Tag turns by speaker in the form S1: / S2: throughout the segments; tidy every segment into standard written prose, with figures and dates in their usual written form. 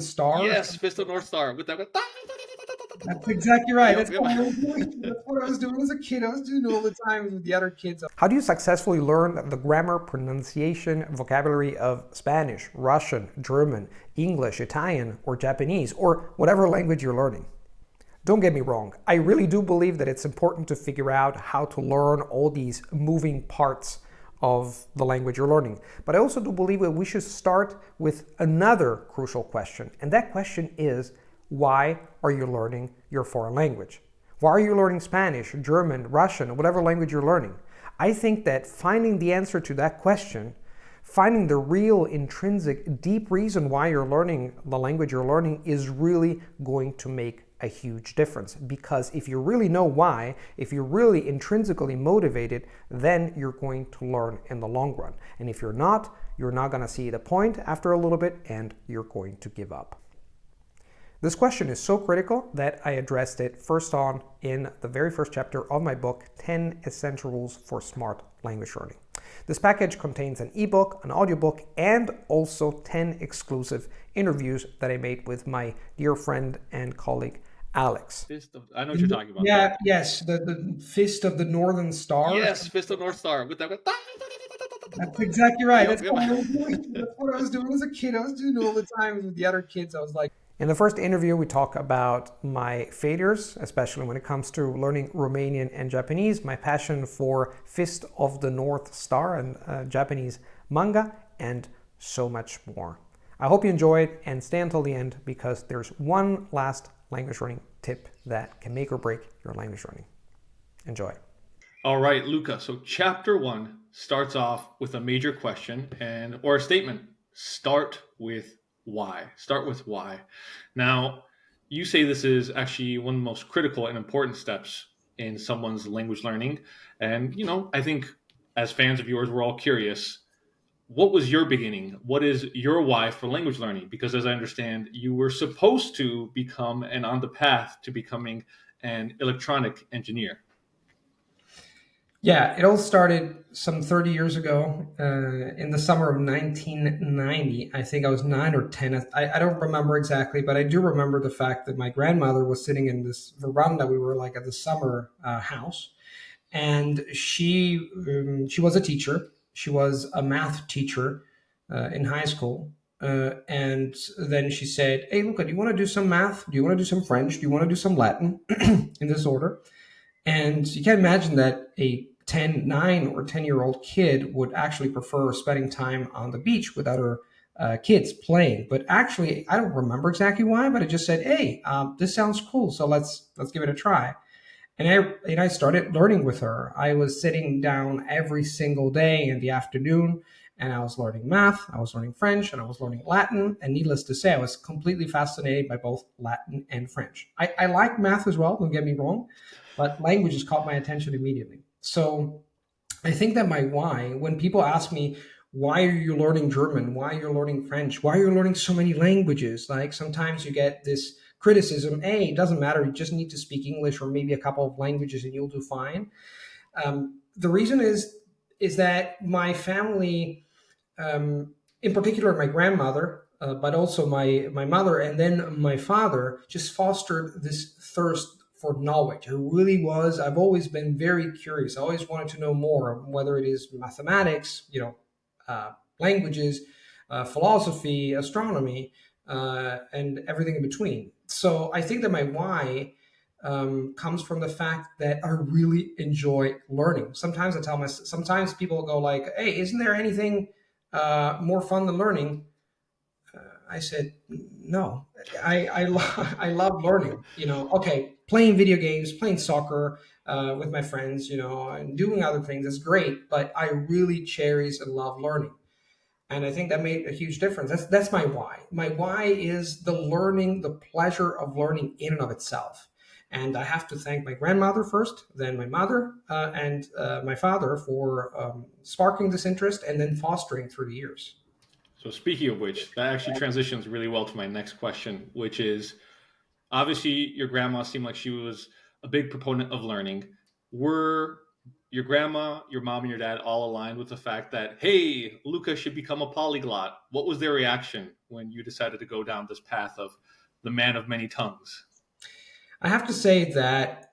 S1: Star.
S2: Yes, Fist of North Star with that.
S1: That's exactly right.
S2: Yep,
S1: That's
S2: yep.
S1: what I was doing. That's what I was doing as a kid. I was doing it all the time with the other kids. How do you successfully learn the grammar, pronunciation, vocabulary of Spanish, Russian, German, English, Italian, or Japanese, or whatever language you're learning? Don't get me wrong, I really do believe that it's important to figure out how to learn all these moving parts of the language you're learning. But I also do believe that we should start with another crucial question. And that question is, why are you learning your foreign language? Why are you learning Spanish, German, Russian, whatever language you're learning? I think that finding the answer to that question, finding the real intrinsic deep reason why you're learning the language you're learning is really going to make a huge difference. Because if you really know why, if you're really intrinsically motivated, then you're going to learn in the long run. And if you're not going to see the point after a little bit and you're going to give up. This question is so critical that I addressed it first on in the very first chapter of my book, 10 Essential Rules for Smart Language Learning. This package contains an ebook, an audiobook, and also 10 exclusive interviews that I made with my dear friend and colleague, Aleks.
S2: I know what you're talking about.
S1: Yeah, yes, the Fist of the Northern Star.
S2: Yes, Fist of North Star with that.
S1: That's exactly right.
S2: Yep,
S1: That's
S2: yep.
S1: what I was doing. That's what I was doing as a kid. I was doing it all the time with the other kids. I was like, in the first interview, we talk about my failures, especially when it comes to learning Romanian and Japanese, my passion for Fist of the North Star and Japanese manga, and so much more. I hope you enjoy it and stay until the end because there's one last language learning tip that can make or break your language learning. Enjoy.
S2: All right, Luca. So chapter 1 starts off with a major question or a statement. Start with why. Start with why. Now, you say this is actually one of the most critical and important steps in someone's language learning. And, I think as fans of yours, we're all curious. What was your beginning? What is your why for language learning? Because as I understand, you were supposed to become and on the path to becoming an electronic engineer.
S1: Yeah, it all started some 30 years ago in the summer of 1990. I think I was 9 or 10. I don't remember exactly, but I do remember the fact that my grandmother was sitting in this veranda. We were like at the summer house. And she was a teacher. She was a math teacher in high school. And then she said, "Hey, Luca, do you want to do some math? Do you want to do some French? Do you want to do some Latin?" in this order. And you can imagine that a 9 or 10-year-old kid would actually prefer spending time on the beach with other kids playing. But actually, I don't remember exactly why, but I just said, "Hey, this sounds cool. So let's give it a try." And I started learning with her. I was sitting down every single day in the afternoon, and I was learning math, I was learning French, and I was learning Latin. And needless to say, I was completely fascinated by both Latin and French. I like math as well, don't get me wrong, but languages caught my attention immediately. So I think that my why, when people ask me, why are you learning German? Why are you learning French? Why are you learning so many languages? Like sometimes you get this criticism, hey, it doesn't matter, you just need to speak English or maybe a couple of languages and you'll do fine. The reason is that my family, in particular my grandmother, but also my mother and then my father, just fostered this thirst for knowledge. I've always been very curious. I always wanted to know more, whether it is mathematics, languages, philosophy, astronomy, and everything in between. So I think that my why comes from the fact that I really enjoy learning. Sometimes people go like, "Hey, isn't there anything more fun than learning?" I said, "No, I love learning. Okay, playing video games, playing soccer with my friends, and doing other things is great, but I really cherish and love learning." And I think that made a huge difference. That's my why. My why is the learning, the pleasure of learning in and of itself. And I have to thank my grandmother first, then my mother, and my father for sparking this interest and then fostering through the years.
S2: So speaking of which, that actually transitions really well to my next question, which is obviously your grandma seemed like she was a big proponent of learning. Were your grandma, your mom, and your dad all aligned with the fact that, hey, Luca should become a polyglot. What was their reaction when you decided to go down this path of the man of many tongues?
S1: I have to say that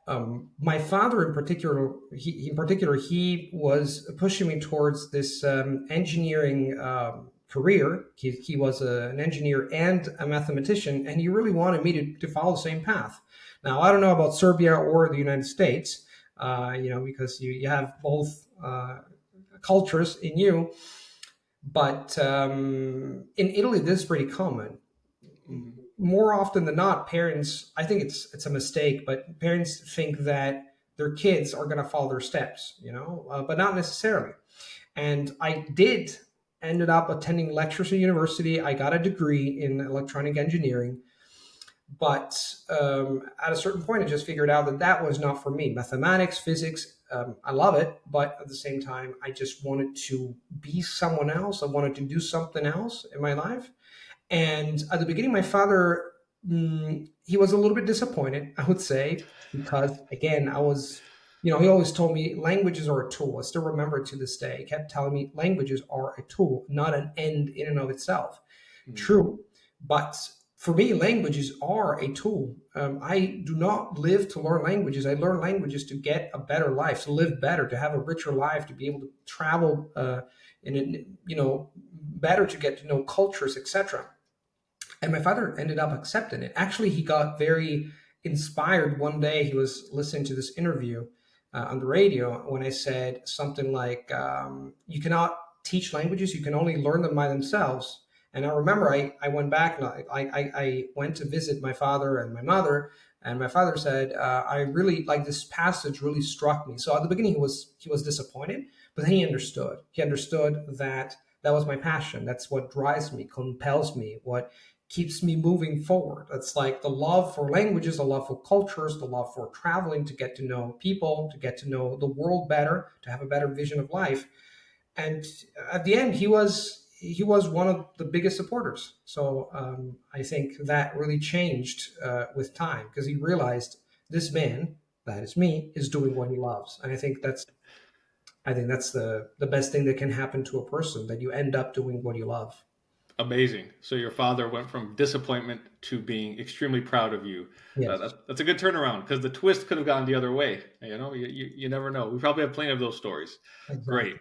S1: my father, in particular, he was pushing me towards this engineering career. He was an engineer and a mathematician, and he really wanted me to follow the same path. Now, I don't know about Serbia or the United States, because you have both cultures in you, but in Italy, this is pretty common.
S2: Mm-hmm.
S1: More often than not, parents, I think it's a mistake, but parents think that their kids are going to follow their steps, but not necessarily. And I did ended up attending lectures at university. I got a degree in electronic engineering, but at a certain point, I just figured out that that was not for me. Mathematics, physics, I love it, but at the same time, I just wanted to be someone else. I wanted to do something else in my life. And at the beginning, my father, he was a little bit disappointed, I would say, because again, he always told me languages are a tool. I still remember it to this day. He kept telling me languages are a tool, not an end in and of itself.
S2: Mm-hmm.
S1: True. But for me, languages are a tool. I do not live to learn languages. I learn languages to get a better life, to live better, to have a richer life, to be able to travel better, to get to know cultures, etc. And my father ended up accepting it. Actually, he got very inspired one day. He was listening to this interview on the radio when I said something like, you cannot teach languages, you can only learn them by themselves. And I remember I went back and I went to visit my father and my mother, and my father said, I really like this passage, really struck me. So at the beginning he was disappointed, but then he understood. He understood that that was my passion. That's what drives me, compels me, what keeps me moving forward. It's like the love for languages, the love for cultures, the love for traveling, to get to know people, to get to know the world better, to have a better vision of life. And at the end, he was one of the biggest supporters. So I think that really changed with time, because he realized this man, that is me, is doing what he loves. And I think that's the best thing that can happen to a person, that you end up doing what you love.
S2: Amazing. So your father went from disappointment to being extremely proud of you.
S1: Yes,
S2: That's a good turnaround, because the twist could have gone the other way. You never know. We probably have plenty of those stories. Great.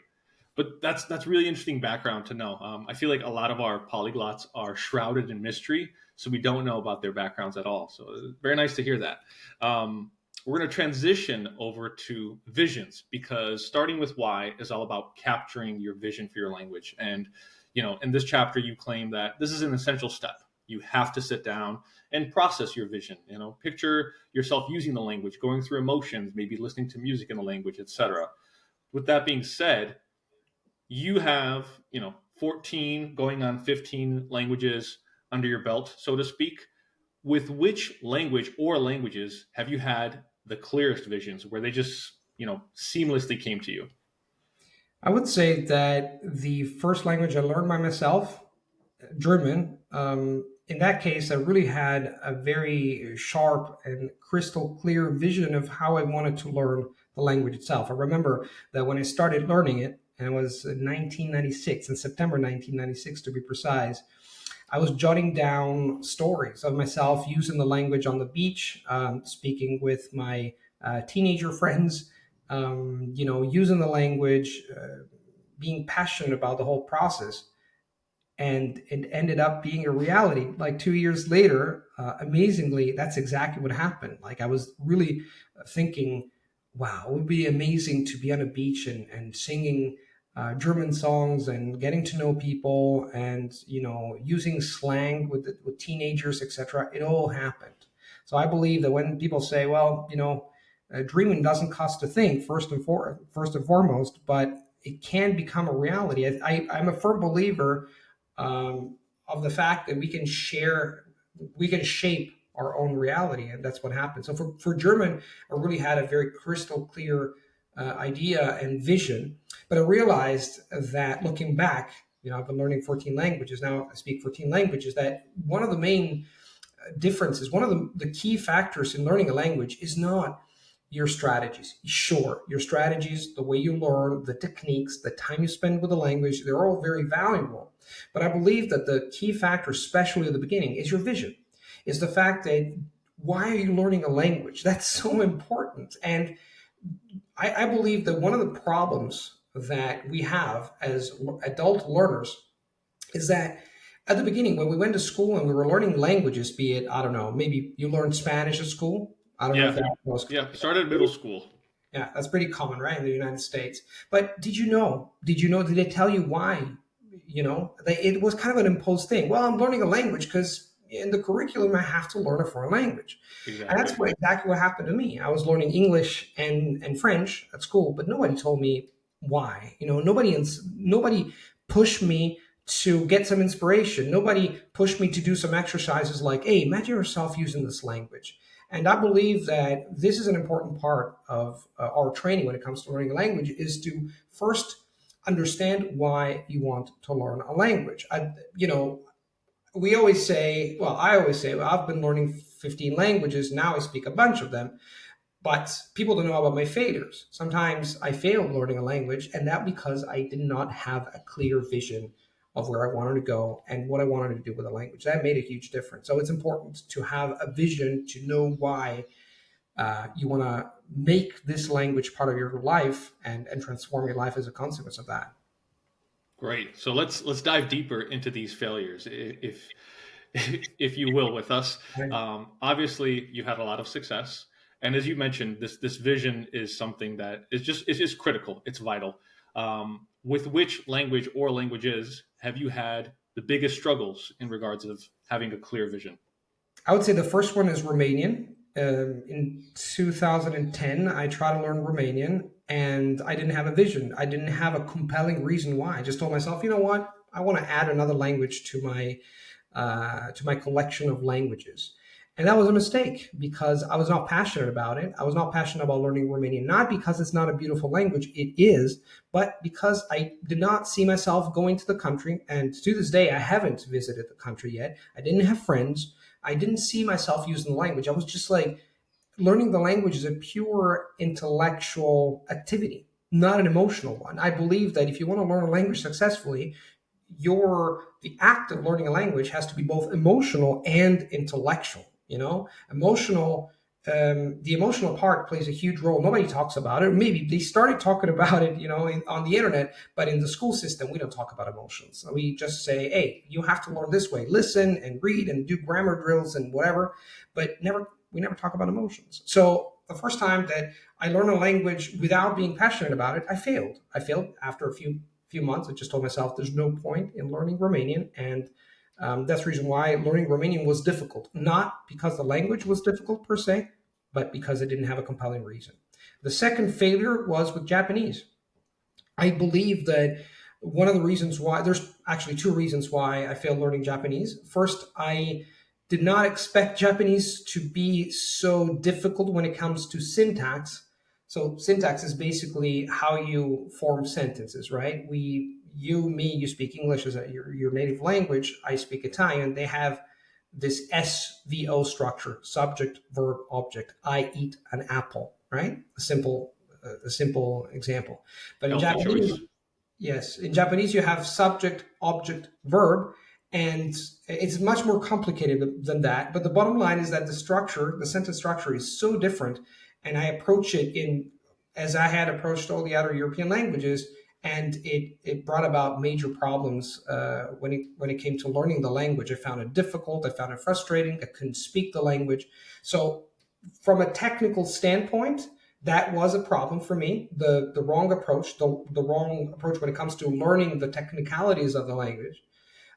S1: exactly.
S2: But that's really interesting background to know. I feel like a lot of our polyglots are shrouded in mystery, so we don't know about their backgrounds at all. So very nice to hear that. We're going to transition over to visions, because starting with why is all about capturing your vision for your language. And in this chapter, you claim that this is an essential step. You have to sit down and process your vision. Picture yourself using the language, going through emotions, maybe listening to music in the language, etc. With that being said, you have 14 going on 15 languages under your belt, so to speak. With which language or languages have you had the clearest visions, where they just seamlessly came to you?
S1: I would say that the first language I learned by myself, German. In that case, I really had a very sharp and crystal clear vision of how I wanted to learn the language itself. I remember that when I started learning it, and it was in 1996, in September 1996 to be precise, I was jotting down stories of myself using the language on the beach, speaking with my teenager friends, using the language, being passionate about the whole process. And it ended up being a reality. Like 2 years later, amazingly, that's exactly what happened. Like I was really thinking, wow, it would be amazing to be on a beach and singing German songs and getting to know people and using slang with teenagers, etc. It all happened. So I believe that when people say, well, dreaming doesn't cost a thing, first and foremost, but it can become a reality. I'm a firm believer of the fact that we can shape our own reality, and that's what happened. So for German, I really had a very crystal clear idea and vision, but I realized that looking back, I've been learning 14 languages now. I speak 14 languages. That one of the main differences, one of the key factors in learning a language is not your strategies. Sure, your strategies, the way you learn, the techniques, the time you spend with the language, they're all very valuable. But I believe that the key factor, especially at the beginning, is your vision, is the fact that why are you learning a language? That's so important. And I believe that one of the problems that we have as adult learners is that at the beginning, when we went to school and we were learning languages, be it, I don't know, maybe you learned Spanish at school. I don't know if
S2: Yeah,
S1: that was,
S2: yeah. Started middle school.
S1: yeah, that's pretty common, right, in the United States. But did you know? Did you know? Did they tell you why? It was kind of an imposed thing. Well, I'm learning a language because in the curriculum I have to learn a foreign language, and that's
S2: Exactly.
S1: exactly what happened to me. I was learning English and French at school, but nobody told me why. Nobody pushed me to get some inspiration. Nobody pushed me to do some exercises like, hey, imagine yourself using this language. And I believe that this is an important part of our training when it comes to learning a language is to first understand why you want to learn a language. We always say, well, I always say, well, I've been learning 15 languages. Now I speak a bunch of them. But people don't know about my failures. Sometimes I failed learning a language, and that because I did not have a clear vision of where I wanted to go and what I wanted to do with the language. That made a huge difference. So it's important to have a vision to know why you want to make this language part of your life and transform your life as a consequence of that.
S2: Great. So let's dive deeper into these failures, if if you will, with us.
S1: Right.
S2: Obviously, you had a lot of success, and as you mentioned, this vision is something that is critical. It's vital. With which language or languages have you had the biggest struggles in regards of having a clear vision?
S1: I would say the first one is Romanian. In 2010, I tried to learn Romanian and I didn't have a vision. I didn't have a compelling reason why. I just told myself, you know what? I want to add another language to my collection of languages. And that was a mistake because I was not passionate about it. I was not passionate about learning Romanian, not because it's not a beautiful language, it is, but because I did not see myself going to the country. And to this day, I haven't visited the country yet. I didn't have friends. I didn't see myself using the language. I was just like, learning the language is a pure intellectual activity, not an emotional one. I believe that if you want to learn a language successfully, the act of learning a language has to be both emotional and intellectual. Emotional. The emotional part plays a huge role. Nobody talks about it. Maybe they started talking about it, on the internet, but in the school system, we don't talk about emotions. We just say, "Hey, you have to learn this way. Listen and read and do grammar drills and whatever," but we never talk about emotions. So the first time that I learned a language without being passionate about it, I failed. I failed after a few months. I just told myself there's no point in learning Romanian, and that's the reason why learning Romanian was difficult. Not because the language was difficult per se, but because it didn't have a compelling reason. The second failure was with Japanese. I believe that one of the reasons why there's actually two reasons why I failed learning Japanese. First, I did not expect Japanese to be so difficult when it comes to syntax. So syntax is basically how you form sentences, right? You speak English as your native language. I speak Italian. They have this SVO structure: subject, verb, object. I eat an apple, right? A simple example. But in
S2: Healthy
S1: Japanese,
S2: choice.
S1: yes, in Japanese you have subject, object, verb, and it's much more complicated than that. But the bottom line is that the sentence structure is so different, and I approach it in as I had approached all the other European languages, and it brought about major problems when it came to learning the language. I found it difficult. I found it frustrating. I couldn't speak the language. So, from a technical standpoint, that was a problem for me. The wrong approach, the wrong approach when it comes to learning the technicalities of the language.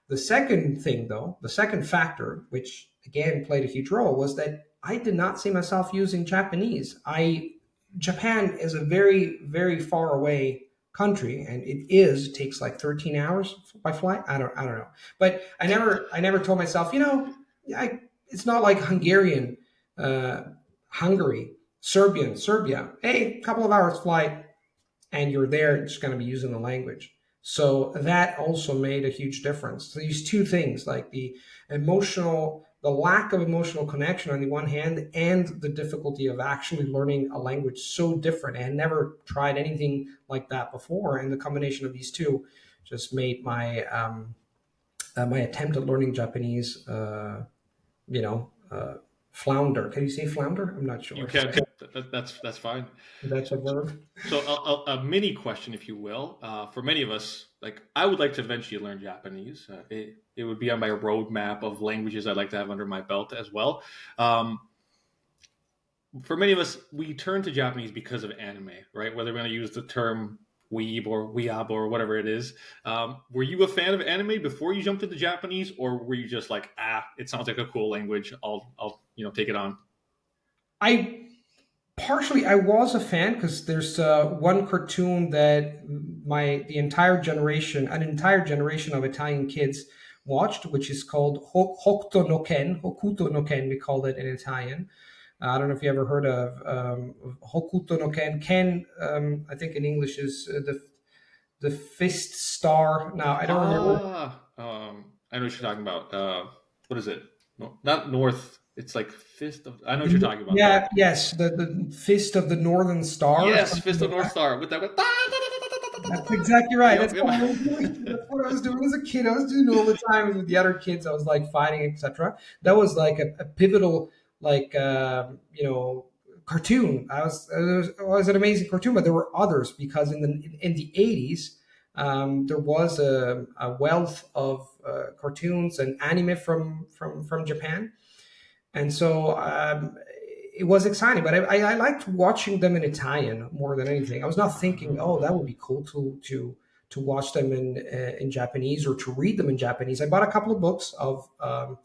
S1: The second thing, though, the second factor, which again played a huge role, was that I did not see myself using Japanese. Japan is a very, very far away country, and it takes like 13 hours by flight. I don't know, but I never told myself, it's not like uh, Hungary, Serbia. Hey, couple of hours flight, and you're there just going to be using the language. So that also made a huge difference. So these two things, like the emotional the lack of emotional connection on the one hand, and the difficulty of actually learning a language so different. I had never tried anything like that before, and the combination of these two just made my attempt at learning Japanese, you know, flounder. Can you say flounder? I'm not
S2: You
S1: sure.
S2: can. That's fine.
S1: That's a verb.
S2: So a mini question, if you will, for many of us, like I would like to eventually learn Japanese. It would be on my roadmap of languages I'd like to have under my belt as well. Um, for many of us, we turn to Japanese because of anime, right? Whether we're going to use the term weeb or weeab or whatever it is. Were you a fan of anime before you jumped into Japanese, or were you just like, it sounds like a cool language. I'll take it on.
S1: I partially I was a fan because there's one cartoon that an entire generation of Italian kids watched, which is called Hokuto no Ken. We called it in Italian. I don't know if you ever heard of Hokuto no Ken. Ken, I think in English is the fist star. Now I don't remember.
S2: I know what you're talking about. What is it? No, not North. It's like Fist of. I know what you're talking about, though.
S1: Yeah, yes, the fist of the Northern Star, or
S2: Yes,
S1: something
S2: Fist of
S1: like
S2: North
S1: that.
S2: Star with that.
S1: That's exactly right.
S2: Yep, yep.
S1: That's what I was doing as a kid. I was doing all the time with the other kids. I was like fighting, etc. That was like a pivotal, like cartoon. It was an amazing cartoon, but there were others because in the 80s, there was a wealth of cartoons and anime from Japan, and so it was exciting. But I liked watching them in Italian more than anything. I was not thinking, oh, that would be cool to watch them in Japanese or to read them in Japanese. I bought a couple of books of Hokuto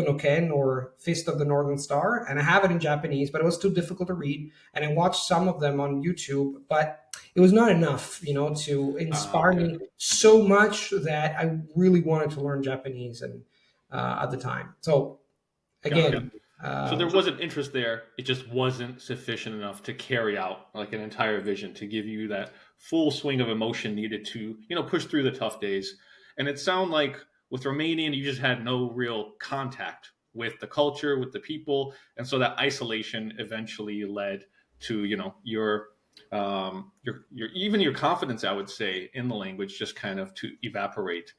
S1: no Ken or Fist of the Northern Star, and I have it in Japanese, but it was too difficult to read. And I watched some of them on YouTube, but it was not enough, to inspire
S2: Okay.
S1: me so much that I really wanted to learn Japanese and at the time. So
S2: Got it.
S1: again,
S2: So there
S1: um,
S2: was an interest there. It just wasn't sufficient enough to carry out like an entire vision to give you that full swing of emotion needed to, push through the tough days. And it sounded like with Romanian, you just had no real contact with the culture, with the people, and so that isolation eventually led to, your even your confidence, I would say, in the language just kind of to evaporate.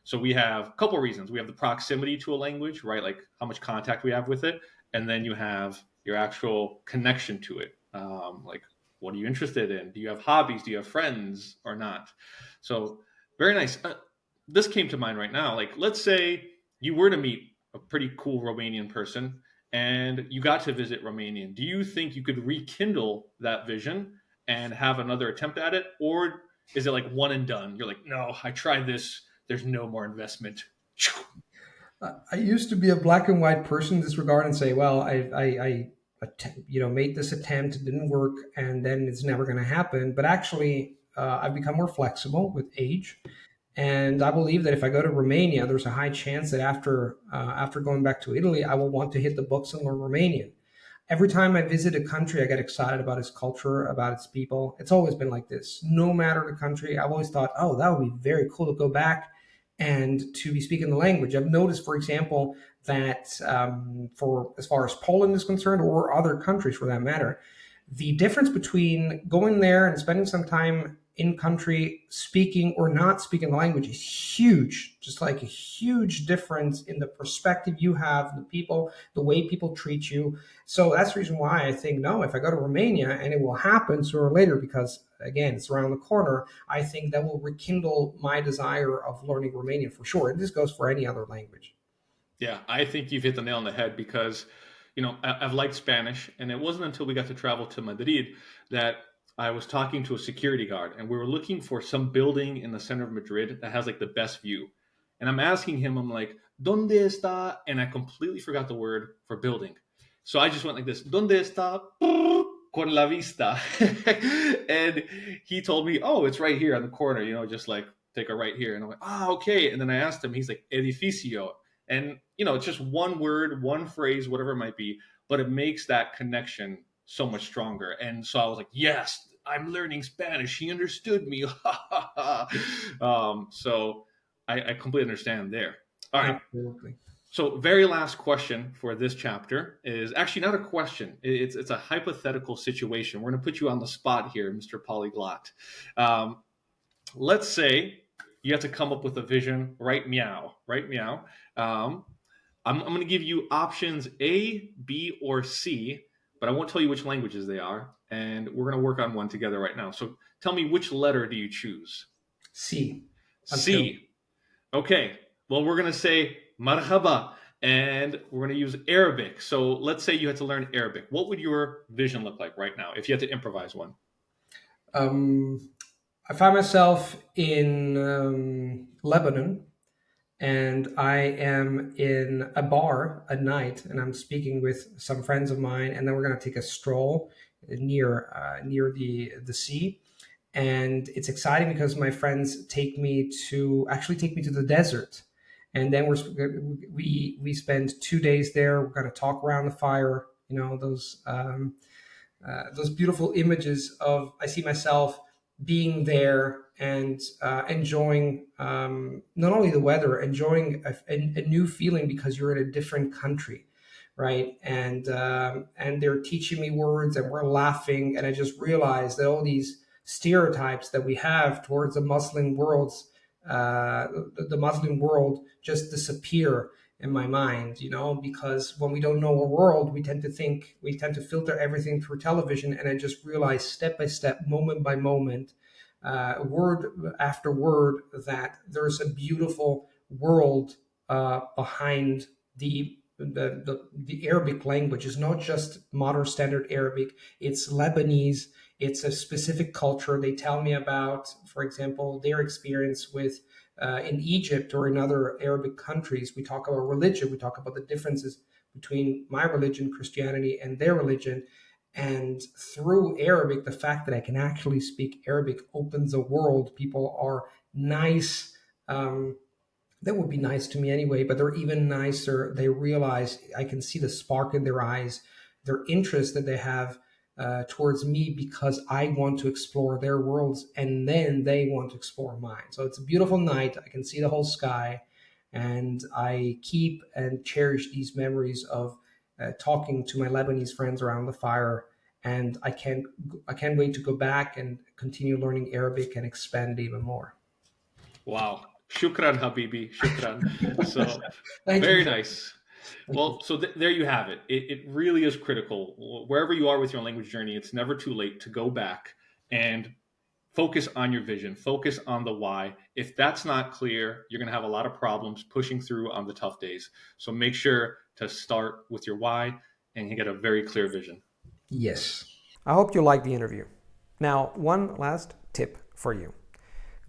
S2: So we have a couple of reasons. We have the proximity to a language, right? Like how much contact we have with it, and then you have your actual connection to it. Like, what are you interested in? Do you have hobbies? Do you have friends or not? So, very nice. This came to mind right now. Like, let's say you were to meet a pretty cool Romanian person and you got to visit Romanian. Do you think you could rekindle that vision and have another attempt at it? Or is it like one and done? You're like, no, I tried this. There's no more investment.
S1: I used to be a black and white person in this regard and say, well, made this attempt, it didn't work, and then it's never going to happen. But actually, I've become more flexible with age, and I believe that if I go to Romania, there's a high chance that after going back to Italy, I will want to hit the books and learn Romanian. Every time I visit a country, I get excited about its culture, about its people. It's always been like this. No matter the country, I've always thought, oh, that would be very cool to go back and to be speaking the language. I've noticed, for example, that for as far as Poland is concerned, or other countries for that matter, the difference between going there and spending some time in country speaking or not speaking the language is huge. Just like a huge difference in the perspective you have, the people, the way people treat you. So that's the reason why I think, no, if I go to Romania, and it will happen sooner or later because again it's around the corner, I think that will rekindle my desire of learning Romanian for sure. And this goes for any other language.
S2: Yeah, I think you've hit the nail on the head because, I've liked Spanish, and it wasn't until we got to travel to Madrid that I was talking to a security guard, and we were looking for some building in the center of Madrid that has like the best view. And I'm asking him, I'm like, ¿Dónde está? And I completely forgot the word for building. So I just went like this, ¿Dónde está? Con la vista. And he told me, oh, it's right here on the corner, just like take a right here. And I'm like, okay. And then I asked him, he's like, edificio. And, it's just one word, one phrase, whatever it might be, but it makes that connection so much stronger. And so I was like, yes, I'm learning Spanish. He understood me. So I completely understand there. All right.
S1: Absolutely.
S2: So, very last question for this chapter is actually not a question. It's a hypothetical situation. We're going to put you on the spot here, Mr. Polyglot. Let's say you have to come up with a vision. Right meow. Right meow. I'm going to give you options A, B, or C, but I won't tell you which languages they are. And we're going to work on one together right now. So tell me, which letter do you choose?
S1: C. Until.
S2: C. Okay. Well, we're going to say marhaba, and we're going to use Arabic. So let's say you had to learn Arabic. What would your vision look like right now if you had to improvise one?
S1: I find myself in Lebanon, and I am in a bar at night, and I'm speaking with some friends of mine, and then we're going to take a stroll near the sea, and it's exciting because my friends take me to the desert, and then we spend 2 days there. We're going to talk around the fire, those beautiful images of I see myself being there and enjoying not only the weather, enjoying a new feeling because you're in a different country, right? And they're teaching me words, and we're laughing, and I just realized that all these stereotypes that we have towards the Muslim worlds, the Muslim world, just disappear in my mind, because when we don't know a world, we tend to filter everything through television. And I just realized step by step, moment by moment, word after word, that there's a beautiful world behind the Arabic language. It's not just modern standard Arabic, it's Lebanese, it's a specific culture. They tell me about, for example, their experience with in Egypt or in other Arabic countries. We talk about religion, we talk about the differences between my religion, Christianity, and their religion. And through Arabic, the fact that I can actually speak Arabic opens a world. People are nice. That would be nice to me anyway, but they're even nicer. They realize I can see the spark in their eyes, their interest that they have towards me because I want to explore their worlds, and then they want to explore mine. So it's a beautiful night. I can see the whole sky, and I keep and cherish these memories of talking to my Lebanese friends around the fire. And I can't wait to go back and continue learning Arabic and expand even more.
S2: Wow. Shukran, Habibi. Shukran. So
S1: Thank
S2: very
S1: you.
S2: nice.
S1: Thank you.
S2: Well, so there you have it. It really is critical. Wherever you are with your language journey, it's never too late to go back and focus on your vision, focus on the why. If that's not clear, you're going to have a lot of problems pushing through on the tough days. So make sure to start with your why and you get a very clear vision.
S1: Yes.
S3: I hope you liked the interview. Now, one last tip for you.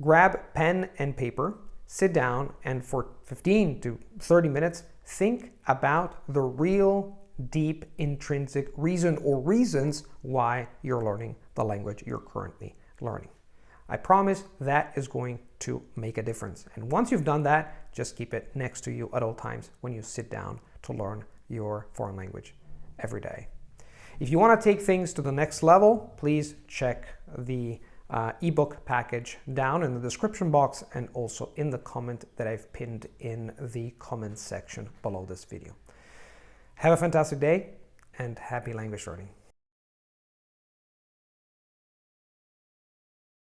S3: Grab pen and paper, sit down, and for 15 to 30 minutes, think about the real, deep, intrinsic reason or reasons why you're learning the language you're currently learning. I promise that is going to make a difference. And once you've done that, just keep it next to you at all times when you sit down to learn your foreign language every day. If you want to take things to the next level, please check the ebook package down in the description box and also in the comment that I've pinned in the comment section below this video. Have a fantastic day and happy language learning.